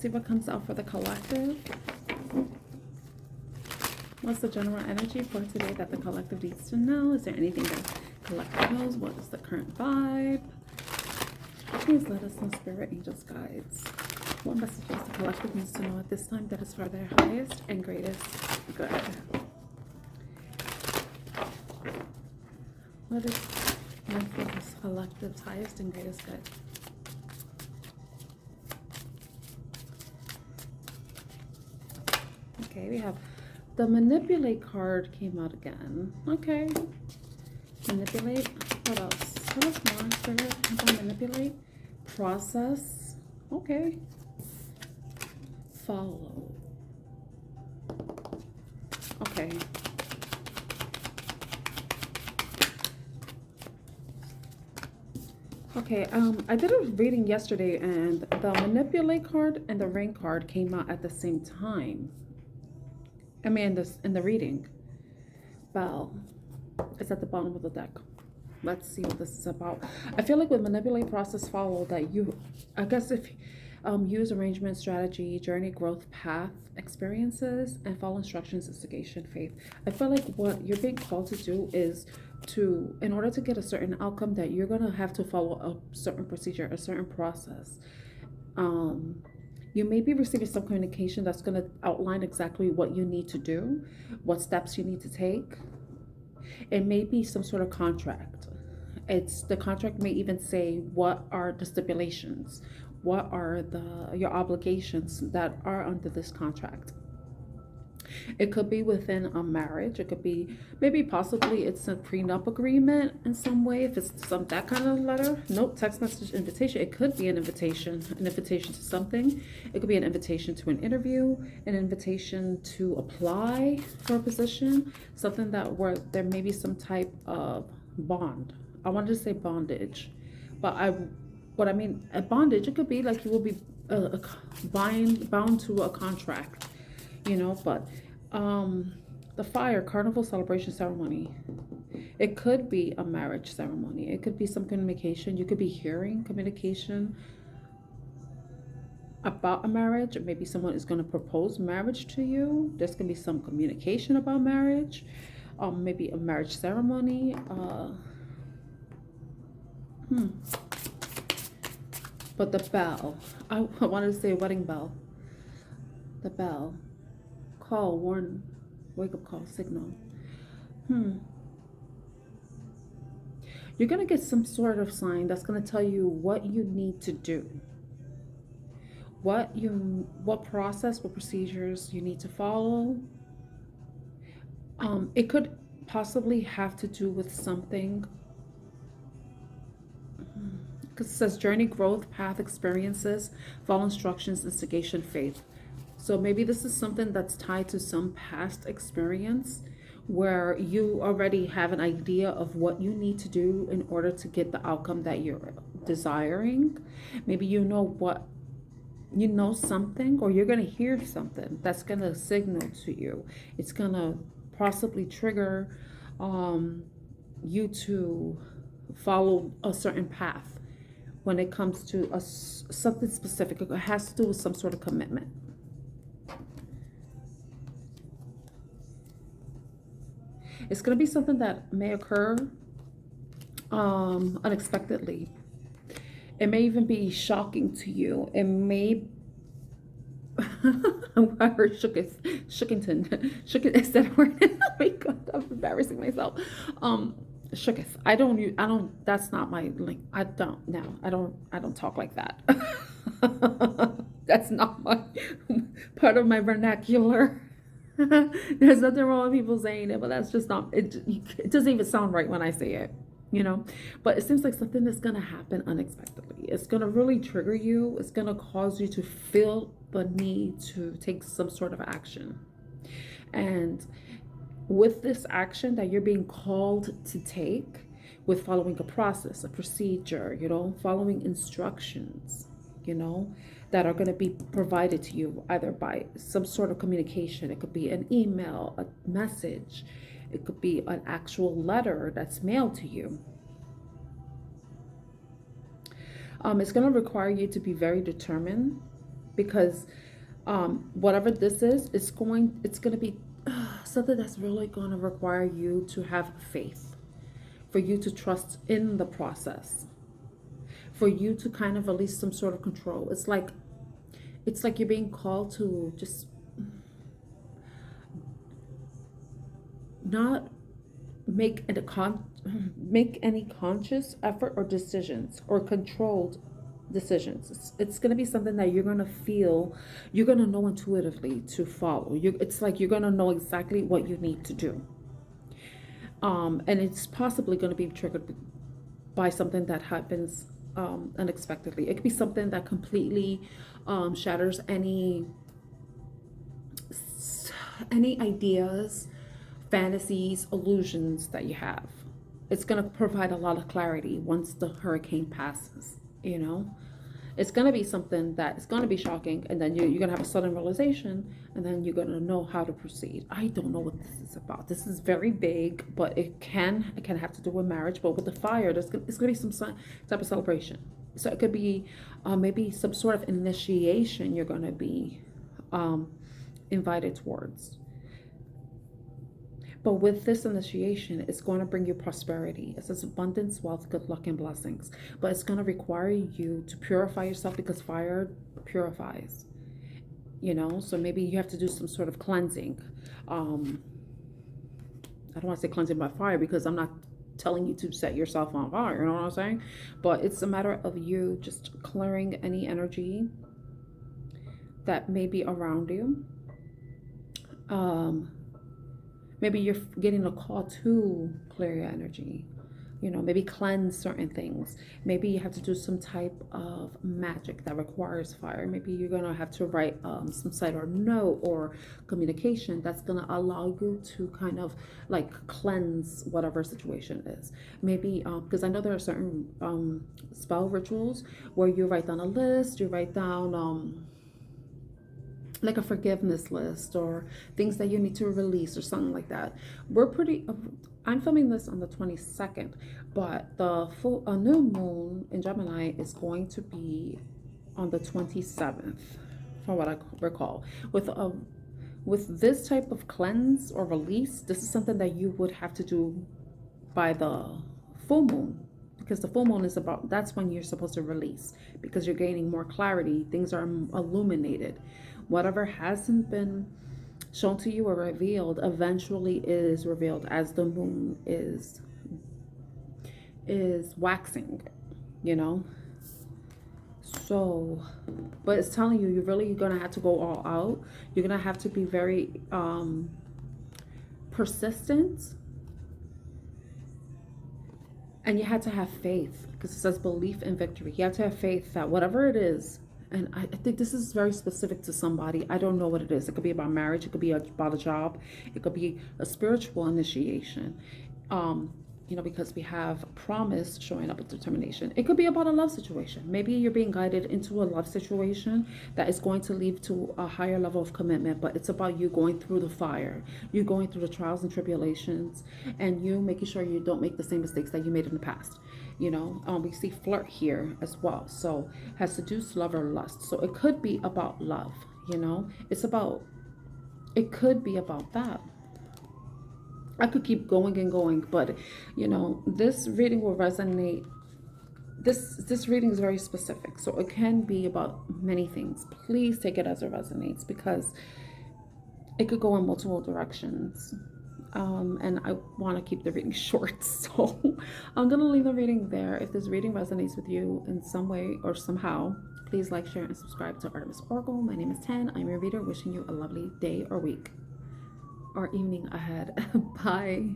Let's see what comes out for the collective. What's the general energy for today that the collective needs to know? Is there anything that collective knows? What is the current vibe? Please let us know, spirit, angels, guides. What messages the collective needs to know at this time that is for their highest and greatest good? What is meant for this collective's highest and greatest good? Okay, we have the manipulate card came out again. Okay. Manipulate. What else? What else more? Spirit? About manipulate. Process. Okay. Follow. Okay. Okay, I did a reading yesterday and the manipulate card and the ring card came out at the same time. I mean, in the reading. Bell. It's at the bottom of the deck. Let's see what this is about. I feel like with manipulate, process, follow, that you, I guess if use arrangement, strategy, journey, growth, path, experiences, and follow instructions, instigation, faith. I feel like what you're being called to do is to, in order to get a certain outcome, that you're going to have to follow a certain procedure, a certain process. You may be receiving some communication that's going to outline exactly what you need to do, what steps you need to take. It may be some sort of contract. The contract may even say what are the stipulations, what are your obligations that are under this contract. It could be within a marriage. It could be maybe possibly it's a prenup agreement in some way. If it's that kind of letter, note, text message, invitation. It could be an invitation to something. It could be an invitation to an interview, an invitation to apply for a position, something that where there may be some type of bond. I wanted to say bondage, but what I mean, a bondage, it could be like you will be bound to a contract, you know, but the fire, carnival celebration ceremony. It could be a marriage ceremony. It could be some communication. You could be hearing communication about a marriage. Or maybe someone is going to propose marriage to you. There's going to be some communication about marriage. Maybe a marriage ceremony. But the bell, I wanted to say wedding bell. The bell. Call, warn, wake up call, signal. You're going to get some sort of sign that's going to tell you what you need to do. What process, what procedures you need to follow. It could possibly have to do with something. Because it says journey, growth, path, experiences, follow instructions, instigation, faith. So maybe this is something that's tied to some past experience where you already have an idea of what you need to do in order to get the outcome that you're desiring. Maybe you know something, or you're going to hear something that's going to signal to you. It's going to possibly trigger you to follow a certain path when it comes to something specific. It has to do with some sort of commitment. It's going to be something that may occur unexpectedly. It may even be shocking to you. It may... I heard shookington. Is that a word? Oh my God, I'm embarrassing myself. Shooketh. I don't, that's not my link. I don't talk like that. That's not my part of my vernacular. There's nothing wrong with people saying it, but that's just not it. It doesn't even sound right when I say it, you know. But it seems like something that's gonna happen unexpectedly. It's gonna really trigger you. It's gonna cause you to feel the need to take some sort of action. And with this action that you're being called to take, with following a process, a procedure, you know, following instructions, you know, that are going to be provided to you either by some sort of communication. It could be an email, a message. It could be an actual letter that's mailed to you. It's going to require you to be very determined, because whatever this is, it's going to be something that's really going to require you to have faith, for you to trust in the process, for you to kind of release some sort of control. It's like you're being called to just not make any conscious effort or decisions or controlled decisions. It's going to be something that you're going to feel, you're going to know intuitively to follow. It's like you're going to know exactly what you need to do. And it's possibly going to be triggered by something that happens unexpectedly. It could be something that completely shatters any ideas, fantasies, illusions that you have. It's going to provide a lot of clarity once the hurricane passes, you know? It's going to be something that is going to be shocking, and then you're going to have a sudden realization, and then you're going to know how to proceed. I don't know what this is about. This is very vague, but it can have to do with marriage. But with the fire, it's going to be some type of celebration. So it could be maybe some sort of initiation you're going to be invited towards. But with this initiation, it's going to bring you prosperity. It says abundance, wealth, good luck, and blessings. But it's going to require you to purify yourself, because fire purifies, you know? So maybe you have to do some sort of cleansing. I don't want to say cleansing by fire, because I'm not telling you to set yourself on fire, you know what I'm saying? But it's a matter of you just clearing any energy that may be around you. Maybe you're getting a call to clear your energy, you know, maybe cleanse certain things. Maybe you have to do some type of magic that requires fire. Maybe you're going to have to write some site or note or communication that's going to allow you to kind of like cleanse whatever situation is. Maybe because I know there are certain spell rituals where you write down a list, you write down like a forgiveness list or things that you need to release or something like that. I'm filming this on the 22nd, but the new moon in Gemini is going to be on the 27th, from what I recall. With this type of cleanse or release, this is something that you would have to do by the full moon, because the full moon is that's when you're supposed to release, because you're gaining more clarity, things are illuminated. Whatever hasn't been shown to you or revealed eventually is revealed as the moon is waxing, you know? So, but it's telling you, you're really going to have to go all out. You're going to have to be very persistent. And you had to have faith, because it says belief in victory. You have to have faith that whatever it is, and I think this is very specific to somebody. I don't know what it is. It could be about marriage. It could be about a job. It could be a spiritual initiation. You know, because we have promise showing up with determination. It could be about a love situation. Maybe you're being guided into a love situation that is going to lead to a higher level of commitment, but it's about you going through the fire, you going through the trials and tribulations, and you making sure you don't make the same mistakes that you made in the past. You know, we see flirt here as well. So has seduced love or lust. So it could be about love, you know, it could be about that. I could keep going and going, but you know, this reading will resonate. This reading is very specific, so it can be about many things. Please take it as it resonates, because it could go in multiple directions. And I want to keep the reading short, so I'm gonna leave the reading there. If this reading resonates with you in some way or somehow, please like, share, and subscribe to Artemis Oracle. My name is Tan. I'm your reader, wishing you a lovely day or week or evening ahead. Bye.